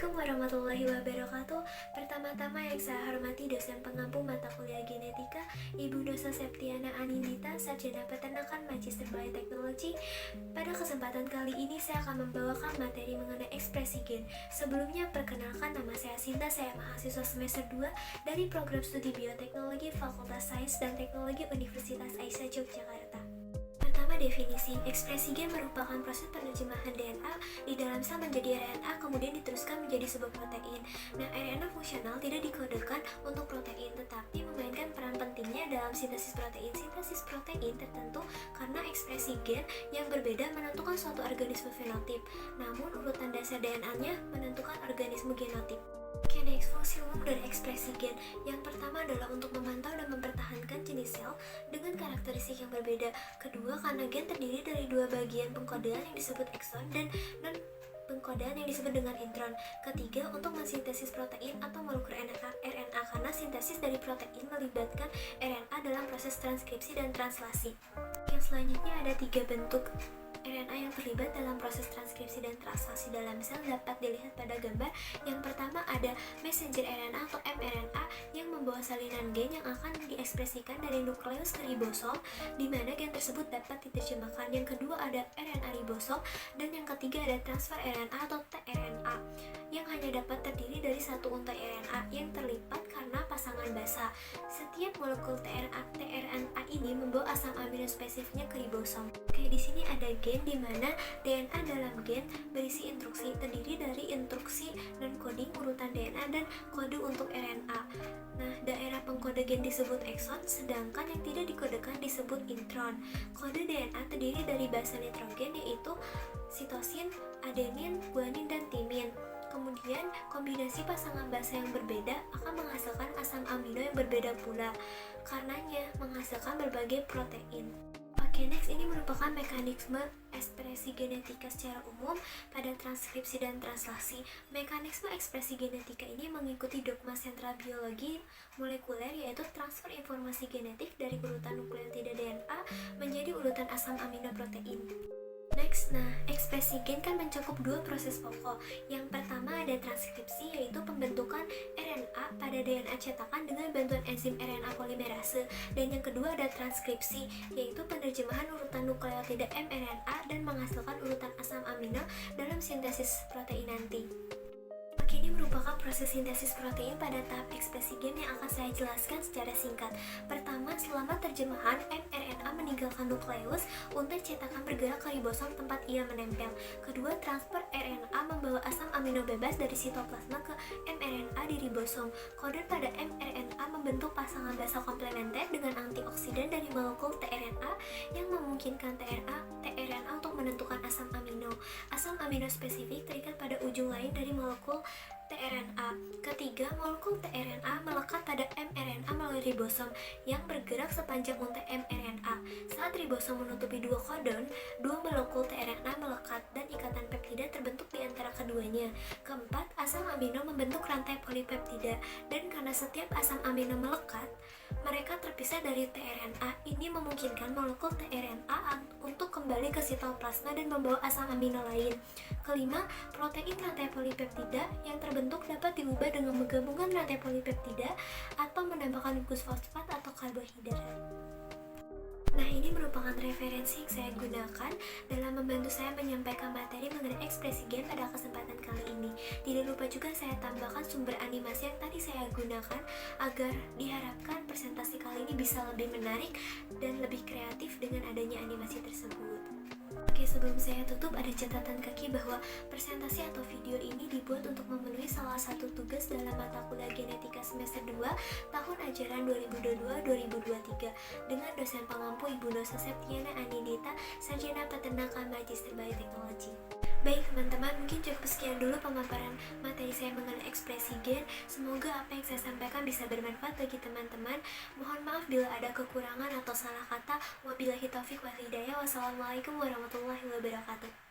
Assalamualaikum warahmatullahi wabarakatuh. Pertama-tama yang saya hormati dosen pengampu mata kuliah genetika, Ibu Dosa Septiana Anindita, Sarjana Peternakan Magister Bioteknologi. Pada kesempatan kali ini saya akan membawakan materi mengenai ekspresi gen. Sebelumnya perkenalkan, nama saya Sinta, saya mahasiswa semester 2 dari program studi bioteknologi Fakultas Sains dan Teknologi Universitas Aisyah Yogyakarta. Definisi ekspresi gen merupakan proses penerjemahan DNA di dalam sel menjadi RNA kemudian diteruskan menjadi sebuah protein. Nah, RNA fungsional tidak dikodekan untuk protein tetapi memainkan peran pentingnya dalam sintesis protein. Sintesis protein tertentu karena ekspresi gen yang berbeda menentukan suatu organisme fenotip. Namun urutan dasar DNA-nya menentukan organisme genotip. Mekanisme fungsi umum dari ekspresi gen yang pertama adalah untuk memantau dan mempertahankan jenis sel dengan karakteristik yang berbeda. Kedua, karena gen terdiri dari dua bagian pengkodean yang disebut ekson dan non pengkodean yang disebut dengan intron. Ketiga, untuk mensintesis protein atau molekul RNA karena sintesis dari protein melibatkan RNA dalam proses transkripsi dan translasi. Yang selanjutnya ada tiga bentuk RNA yang terlibat dalam proses transkripsi dan translasi dalam sel dapat dilihat pada gambar. Yang pertama ada messenger RNA atau mRNA yang membawa salinan gen yang akan diekspresikan dari nukleus ke ribosom, di mana gen tersebut dapat diterjemahkan. Yang kedua ada RNA ribosom, dan yang ketiga ada transfer RNA atau tRNA yang hanya dapat terdiri dari satu untai RNA yang terlipat karena pasangan basa. Setiap molekul tRNA ini membawa asam amino spesifiknya ke ribosom. Oke, di sini ada gen di mana DNA dalam gen berisi instruksi terdiri dari instruksi non coding urutan DNA dan kode untuk RNA. Nah, daerah pengkode gen disebut ekson, sedangkan yang tidak dikodekan disebut intron. Kode DNA terdiri dari basa nitrogen yaitu sitosin, adenin, guanin, dan timin. Kemudian, kombinasi pasangan basa yang berbeda akan menghasilkan asam amino yang berbeda pula. Karenanya, menghasilkan berbagai protein. Oke, next, ini merupakan mekanisme ekspresi genetika secara umum pada transkripsi dan translasi. Mekanisme ekspresi genetika ini mengikuti dogma sentral biologi molekuler, yaitu transfer informasi genetik dari urutan nukleotida DNA menjadi urutan asam amino protein. Next, ekspresi gen kan mencakup dua proses pokok. Yang pertama ada transkripsi, yaitu pembentukan RNA pada DNA cetakan dengan bantuan enzim RNA polimerase. Dan yang kedua ada transkripsi, yaitu penerjemahan urutan nukleotida mRNA dan menghasilkan urutan asam amino dalam sintesis protein nanti. Ini merupakan proses sintesis protein pada tahap ekspresi gen yang akan saya jelaskan secara singkat. Pertama, selama terjemahan mRNA meninggalkan nukleus, untai cetakan bergerak ke ribosom tempat ia menempel. Kedua, transfer RNA membawa asam amino bebas dari sitoplasma ke mRNA di ribosom. Kode pada mRNA membentuk pasangan basa komplementer dengan antioksidan dari molekul tRNA yang memungkinkan tRNA untuk menentukan asam amino. Asam amino spesifik terikat pada ujung lain dari molekul tRNA. Ketiga, molekul tRNA melekat pada mRNA melalui ribosom yang bergerak sepanjang untai mRNA. Saat ribosom menutupi dua kodon, dua molekul tRNA melekat dan ikatan peptida terbentuk di antara keduanya. Keempat, asam amino membentuk rantai polipeptida, dan karena setiap asam amino melekat, mereka terpisah dari tRNA. Ini memungkinkan molekul tRNA untuk kembali ke sitoplasma dan membawa asam amino lain. Kelima, protein rantai polipeptida yang terbentuk dapat diubah dengan menggabungkan rantai polipeptida atau menambahkan glucose fosfat atau karbohidrat. Nah, ini merupakan referensi yang saya gunakan dalam membantu saya menyampaikan materi mengenai ekspresi gen pada kesempatan kali ini. Tidak lupa juga saya tambahkan sumber animasi yang tadi saya gunakan agar diharapkan presentasi kali ini bisa lebih menarik dan lebih kreatif dengan adanya animasi tersebut. Oke, sebelum saya tutup ada catatan kaki bahwa presentasi atau video ini dibuat untuk memenuhi salah satu tugas dalam mata kuliah genetika semester 2 tahun ajaran 2022-2023 dengan dosen pengampu Ibu Dosa Septiana Anindita, Sarjana Peternakan Magister Bioteknologi. Baik teman-teman, mungkin cukup sekian dulu pemaparan materi saya mengenai ekspresi gen. Semoga apa yang saya sampaikan bisa bermanfaat bagi teman-teman. Mohon maaf bila ada kekurangan atau salah kata. Wabillahi taufiq wal hidayah. Wassalamualaikum warahmatullahi wabarakatuh.